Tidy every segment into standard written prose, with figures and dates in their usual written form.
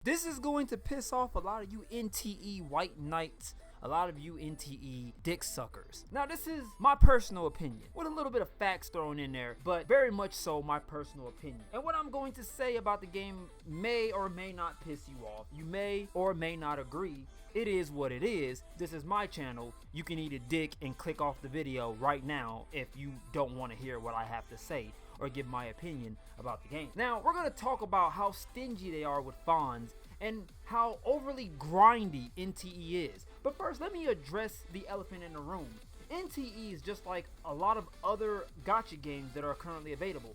This is going to piss off a lot of you NTE white knights, a lot of you NTE dick suckers. Now this is my personal opinion, with a little bit of facts thrown in there, but very much so my personal opinion. And what I'm going to say about the game may or may not piss you off. You may or may not agree. It is what it is. This is my channel. You can eat a dick and click off the video right now if you don't want to hear what I have to say or give my opinion about the game. Now, we're gonna talk about how stingy they are with Fons and how overly grindy NTE is. But first, let me address the elephant in the room. NTE is just like a lot of other gacha games that are currently available.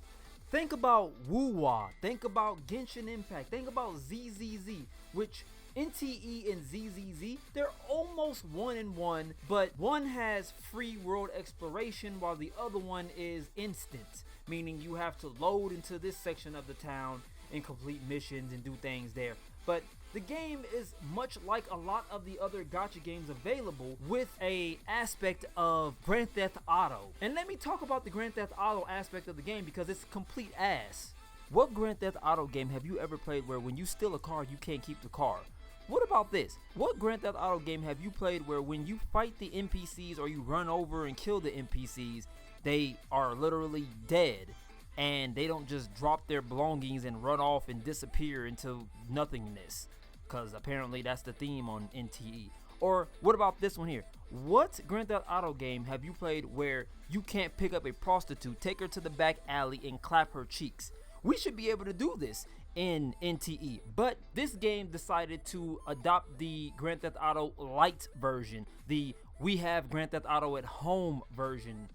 Think about Woo-Wah, think about Genshin Impact, think about ZZZ, which NTE and ZZZ, they're almost 1-in-1, but one has free world exploration while the other one is instant, meaning you have to load into this section of the town and complete missions and do things there. But the game is much like a lot of the other gacha games available with a aspect of Grand Theft Auto. And let me talk about the Grand Theft Auto aspect of the game because it's complete ass. What Grand Theft Auto game have you ever played where when you steal a car, you can't keep the car? What about this? What Grand Theft Auto game have you played where when you fight the NPCs or you run over and kill the NPCs, they are literally dead and they don't just drop their belongings and run off and disappear into nothingness? Because apparently that's the theme on NTE. Or what about this one here? What Grand Theft Auto game have you played where you can't pick up a prostitute, take her to the back alley and clap her cheeks? We should be able to do this in NTE, but this game decided to adopt the Grand Theft Auto Lite version, the we have Grand Theft Auto at home version.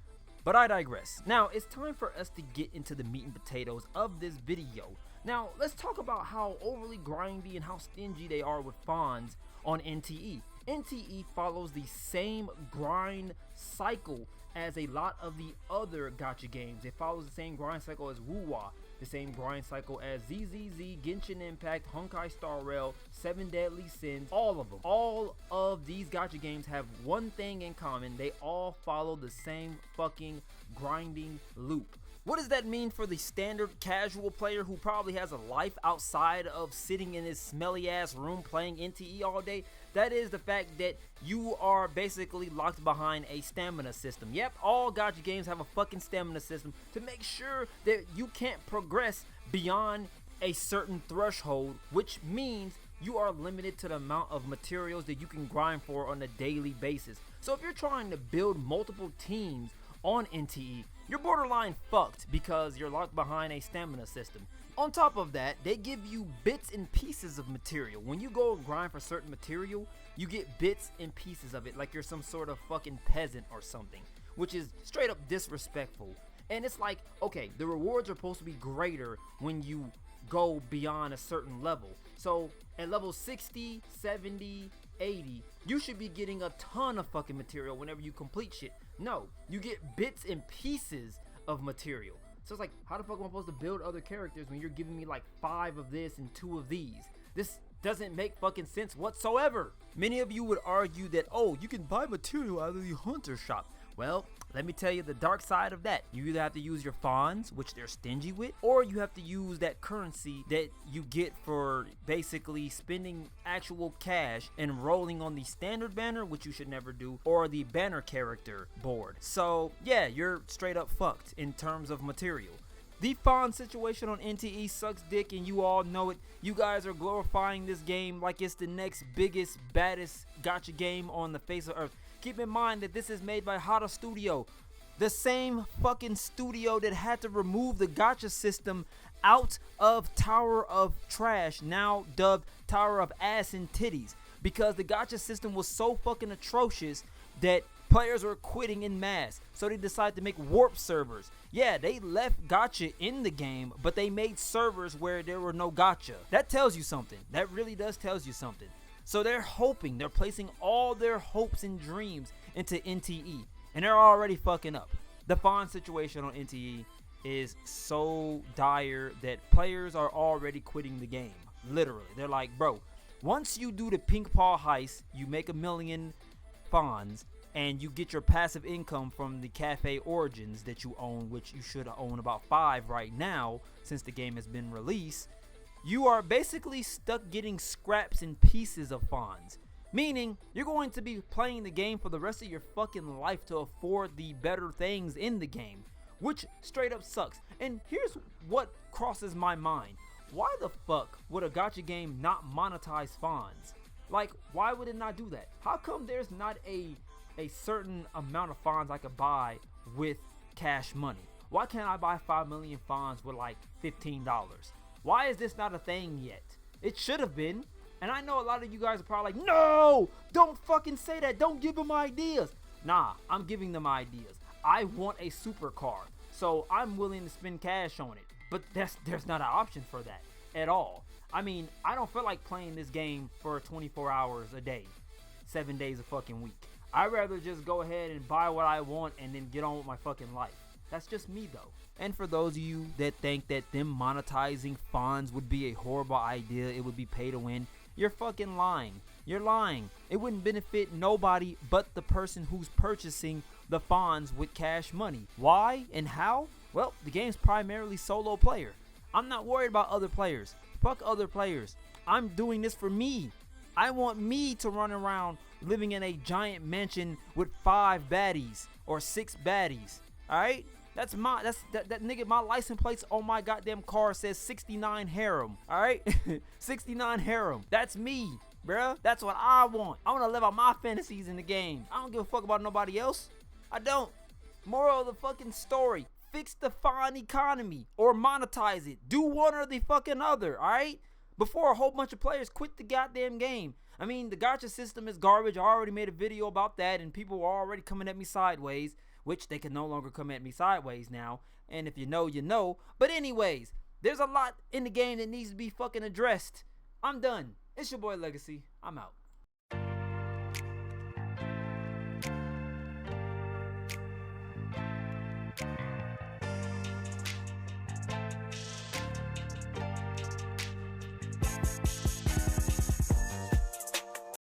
But I digress. Now it's time for us to get into the meat and potatoes of this video. Now let's talk about how overly grindy and how stingy they are with Fons on NTE. NTE follows the same grind cycle as a lot of the other gacha games. It follows the same grind cycle as Woo-Wah, the same grind cycle as ZZZ, Genshin Impact, Honkai Star Rail, 7 Deadly Sins, all of them. All of these gacha games have one thing in common. They all follow the same fucking grinding loop. What does that mean for the standard casual player who probably has a life outside of sitting in his smelly ass room playing NTE all day? That is the fact that you are basically locked behind a stamina system. Yep, all gacha games have a fucking stamina system to make sure that you can't progress beyond a certain threshold, which means you are limited to the amount of materials that you can grind for on a daily basis. So if you're trying to build multiple teams on NTE, you're borderline fucked because you're locked behind a stamina system. On top of that, they give you bits and pieces of material. When you go and grind for certain material, you get bits and pieces of it like you're some sort of fucking peasant or something, which is straight up disrespectful. And it's like, okay, the rewards are supposed to be greater when you go beyond a certain level. So at level 60, 70, 80, you should be getting a ton of fucking material whenever you complete shit. No, you get bits and pieces of material. So it's like, how the fuck am I supposed to build other characters when you're giving me like 5 of this and 2 of these? This doesn't make fucking sense whatsoever. Many of you would argue that, oh, you can buy material out of the hunter shop. Well, let me tell you the dark side of that. You either have to use your Fons, which they're stingy with, or you have to use that currency that you get for basically spending actual cash and rolling on the standard banner, which you should never do, or the banner character board. So yeah, you're straight up fucked in terms of material. The Fons situation on NTE sucks dick and you all know it. You guys are glorifying this game like it's the next biggest, baddest gacha game on the face of earth. Keep in mind that this is made by Hada Studio, the same fucking studio that had to remove the gacha system out of Tower of Trash, now dubbed Tower of Ass and Titties, because the gacha system was so fucking atrocious that players were quitting in mass. So they decided to make warp servers. Yeah, they left gacha in the game, but they made servers where there were no gacha. That tells you something. That really does tells you something. So they're placing all their hopes and dreams into NTE, and they're already fucking up. The Fons situation on NTE is so dire that players are already quitting the game. Literally, they're like, bro, once you do the pink paw heist, you make 1 million Fons, and you get your passive income from the Cafe Origins that you own, which you should own about 5 right now since the game has been released. you are basically stuck getting scraps and pieces of Fons. Meaning, you're going to be playing the game for the rest of your fucking life to afford the better things in the game, which straight up sucks. And here's what crosses my mind. Why the fuck would a gacha game not monetize Fons? Like, why would it not do that? How come there's not a certain amount of Fons I could buy with cash money? Why can't I buy 5 million Fons with like $15? Why is this not a thing yet? It should have been. And I know a lot of you guys are probably like, no, don't fucking say that. Don't give them ideas. Nah, I'm giving them ideas. I want a supercar, so I'm willing to spend cash on it. But there's not an option for that at all. I mean, I don't feel like playing this game for 24 hours a day, 7 days a fucking week. I'd rather just go ahead and buy what I want and then get on with my fucking life. That's just me though. And for those of you that think that them monetizing Fons would be a horrible idea, it would be pay to win, you're fucking lying. You're lying. It wouldn't benefit nobody but the person who's purchasing the Fons with cash money. Why and how? Well, the game's primarily solo player. I'm not worried about other players. Fuck other players. I'm doing this for me. I want me to run around living in a giant mansion with 5 baddies or 6 baddies. Alright? That nigga, my license plates on my goddamn car says 69 harem. Alright? 69 harem. That's me, bruh. That's what I want. I want to live out my fantasies in the game. I don't give a fuck about nobody else. I don't. Moral of the fucking story. Fix the Fon economy or monetize it. Do one or the fucking other, alright? Before a whole bunch of players quit the goddamn game. I mean, the gacha system is garbage. I already made a video about that and people were already coming at me sideways, which they can no longer come at me sideways now. And if you know, you know. But anyways, there's a lot in the game that needs to be fucking addressed. I'm done. It's your boy Legacy. I'm out.